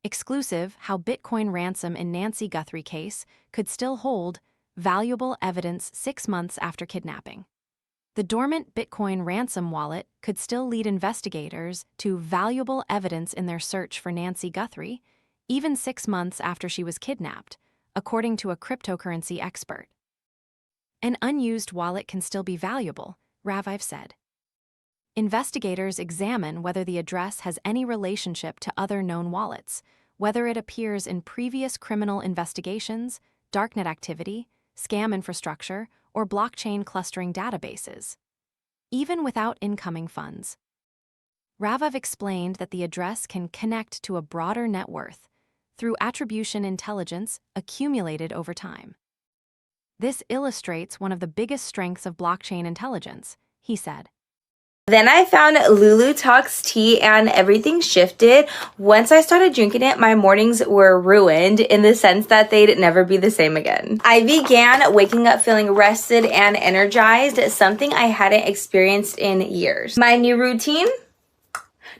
Exclusive: how Bitcoin ransom in Nancy Guthrie case could still hold valuable evidence 6 months after kidnapping. The dormant Bitcoin ransom wallet could still lead investigators to valuable evidence in their search for Nancy Guthrie, even 6 months after she was kidnapped, according to a cryptocurrency expert. An unused wallet can still be valuable, Raviv said. Investigators examine whether the address has any relationship to other known wallets, whether it appears in previous criminal investigations, darknet activity, scam infrastructure, or blockchain clustering databases, even without incoming funds. Raviv explained that the address can connect to a broader net worth through attribution intelligence accumulated over time. This illustrates one of the biggest strengths of blockchain intelligence, he said. Then I found Lulu Talks tea and everything shifted. Once I started drinking it, my mornings were ruined in the sense that they'd never be the same again. I began waking up feeling rested and energized, something I hadn't experienced in years. My new routine?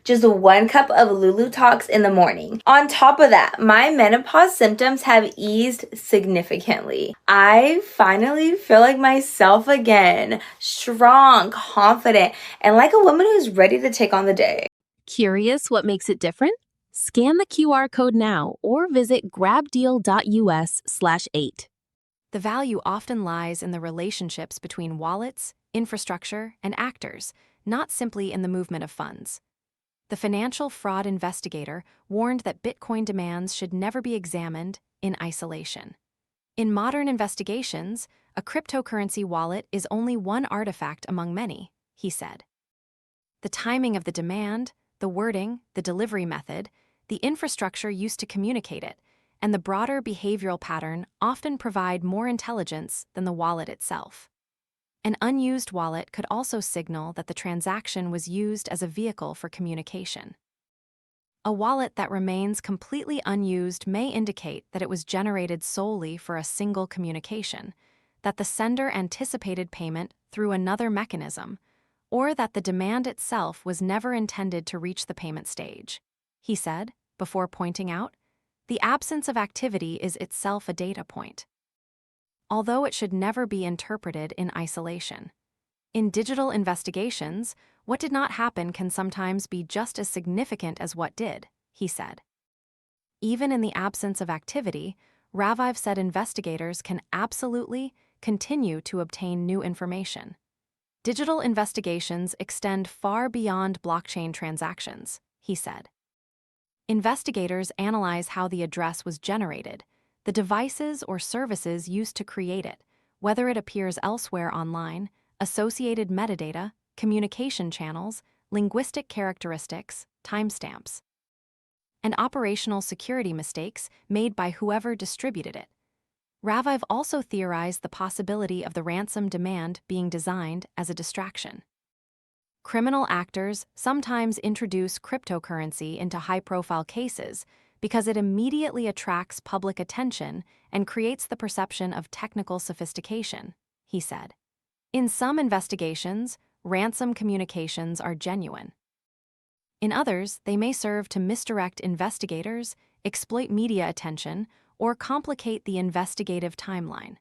Just 1 cup of Lulu Talks in the morning. On top of that, my menopause symptoms have eased significantly. I finally feel like myself again, strong, confident, and like a woman who's ready to take on the day. Curious what makes it different? Scan the QR code now or visit grabdeal.us/8. The value often lies in the relationships between wallets, infrastructure, and actors, not simply in the movement of funds. The financial fraud investigator warned that Bitcoin demands should never be examined in isolation. In modern investigations, a cryptocurrency wallet is only one artifact among many, he said. The timing of the demand, the wording, the delivery method, the infrastructure used to communicate it, and the broader behavioral pattern often provide more intelligence than the wallet itself. An unused wallet could also signal that the transaction was used as a vehicle for communication. A wallet that remains completely unused may indicate that it was generated solely for a single communication, that the sender anticipated payment through another mechanism, or that the demand itself was never intended to reach the payment stage, he said, before pointing out, the absence of activity is itself a data point, although it should never be interpreted in isolation. In digital investigations, what did not happen can sometimes be just as significant as what did, he said. Even in the absence of activity, Raviv said investigators can absolutely continue to obtain new information. Digital investigations extend far beyond blockchain transactions, he said. Investigators analyze how the address was generated, the devices or services used to create it, whether it appears elsewhere online, associated metadata, communication channels, linguistic characteristics, timestamps, and operational security mistakes made by whoever distributed it. Raviv also theorized the possibility of the ransom demand being designed as a distraction. Criminal actors sometimes introduce cryptocurrency into high-profile cases because it immediately attracts public attention and creates the perception of technical sophistication, he said. In some investigations, ransom communications are genuine. In others, they may serve to misdirect investigators, exploit media attention, or complicate the investigative timeline.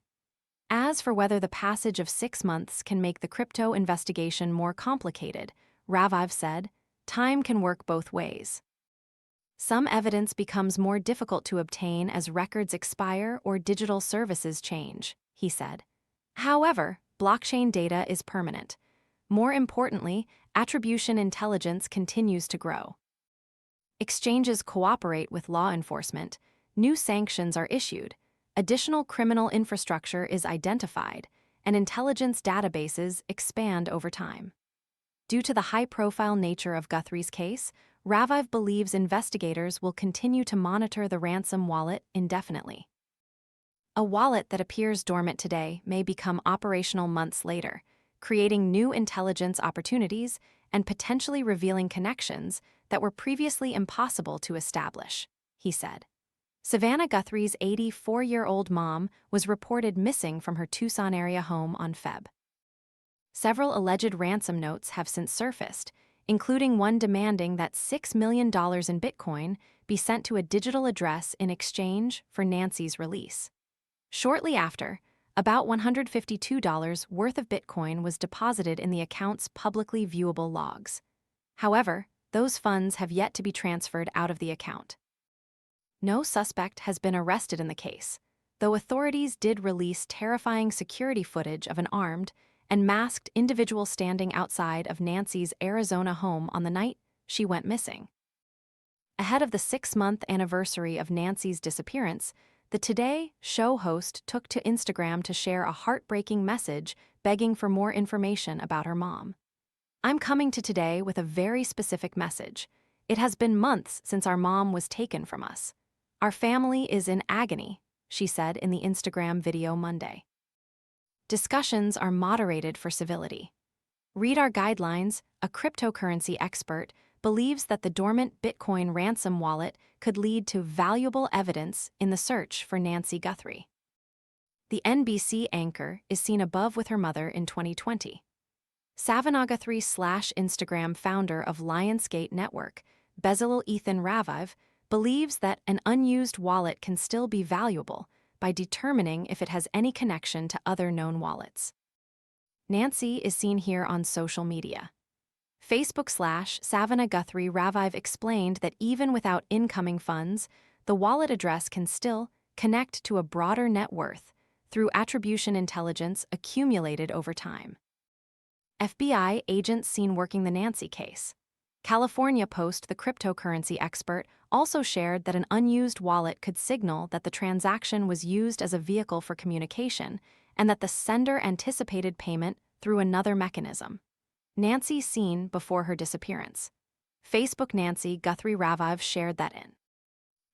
As for whether the passage of 6 months can make the crypto investigation more complicated, Raviv said, time can work both ways. Some evidence becomes more difficult to obtain as records expire or digital services change, he said. However, blockchain data is permanent. More importantly, attribution intelligence continues to grow. Exchanges cooperate with law enforcement, new sanctions are issued, additional criminal infrastructure is identified, and intelligence databases expand over time. Due to the high-profile nature of Guthrie's case, Raviv believes investigators will continue to monitor the ransom wallet indefinitely. A wallet that appears dormant today may become operational months later, creating new intelligence opportunities and potentially revealing connections that were previously impossible to establish, he said. Savannah Guthrie's 84-year-old mom was reported missing from her Tucson area home on Feb. Several alleged ransom notes have since surfaced, including one demanding that $6 million in Bitcoin be be sent to a digital address in exchange for Nancy's release. Shortly after, about $152 worth of Bitcoin was deposited in the account's publicly viewable logs. However, those funds have yet to be transferred out of the account. No suspect has been arrested in the case, though authorities did release terrifying security footage of an armed and masked individual standing outside of Nancy's Arizona home on the night she went missing. Ahead of the 6-month anniversary of Nancy's disappearance, the Today Show host took to Instagram to share a heartbreaking message begging for more information about her mom. "I'm coming to Today with a very specific message. It has been months since our mom was taken from us. Our family is in agony," she said in the Instagram video Monday. Discussions are moderated for civility. Read our guidelines. A cryptocurrency expert believes that the dormant Bitcoin ransom wallet could lead to valuable evidence in the search for Nancy Guthrie. The NBC anchor is seen above with her mother in 2020. Savannah Guthrie / Instagram founder of Lionsgate Network, Bezalel Ethan Raviv, believes that an unused wallet can still be valuable by determining if it has any connection to other known wallets. Nancy is seen here on social media. Facebook / Savannah Guthrie Raviv explained that even without incoming funds, the wallet address can still connect to a broader net worth through attribution intelligence accumulated over time. FBI agents seen working the Nancy case. California Post, the cryptocurrency expert, also shared that an unused wallet could signal that the transaction was used as a vehicle for communication and that the sender anticipated payment through another mechanism. Nancy seen before her disappearance. Facebook Nancy Guthrie Raviv shared that in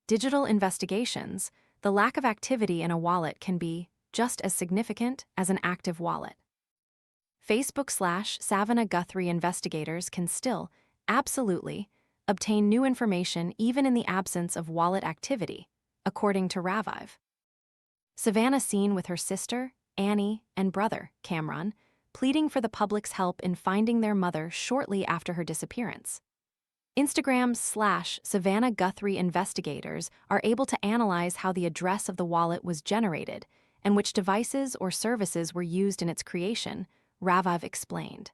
digital investigations, the lack of activity in a wallet can be just as significant as an active wallet. Facebook / Savannah Guthrie investigators can still, absolutely, obtain new information even in the absence of wallet activity, according to Raviv. Savannah seen with her sister, Annie, and brother, Cameron, pleading for the public's help in finding their mother shortly after her disappearance. Instagram / Savannah Guthrie investigators are able to analyze how the address of the wallet was generated and which devices or services were used in its creation, Raviv explained.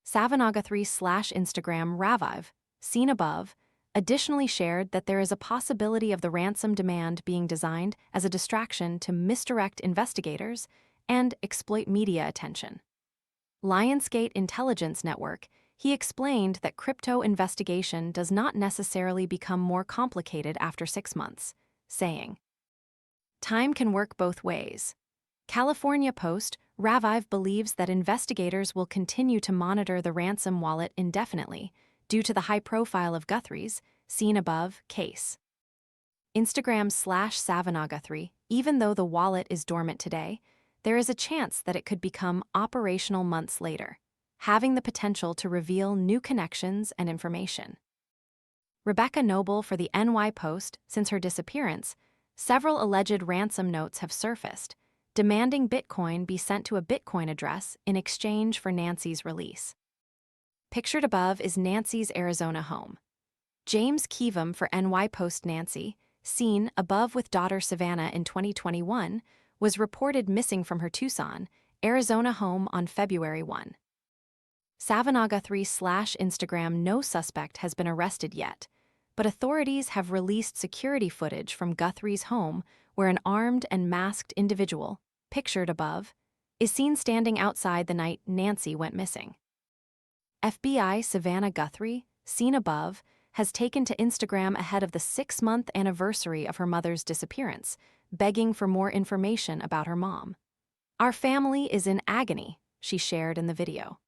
Savannah Guthrie / Instagram Raviv, seen above, additionally shared that there is a possibility of the ransom demand being designed as a distraction to misdirect investigators and exploit media attention. Lionsgate Intelligence Network, he explained that crypto investigation does not necessarily become more complicated after 6 months, saying, "Time can work both ways." California Post, Raviv believes that investigators will continue to monitor the ransom wallet indefinitely due to the high profile of Guthrie's, seen above, case. Instagram / Savannah Guthrie, even though the wallet is dormant today, there is a chance that it could become operational months later, having the potential to reveal new connections and information. Rebecca Noble for the NY Post, since her disappearance, several alleged ransom notes have surfaced, demanding Bitcoin be sent to a Bitcoin address in exchange for Nancy's release. Pictured above is Nancy's Arizona home. James Keevam for NY Post Nancy, seen above with daughter Savannah in 2021, was reported missing from her Tucson, Arizona home on February 1. Savannah Guthrie / Instagram no suspect has been arrested yet, but authorities have released security footage from Guthrie's home where an armed and masked individual, pictured above, is seen standing outside the night Nancy went missing. FBI Savannah Guthrie, seen above, has taken to Instagram ahead of the 6-month anniversary of her mother's disappearance, begging for more information about her mom. "Our family is in agony," she shared in the video.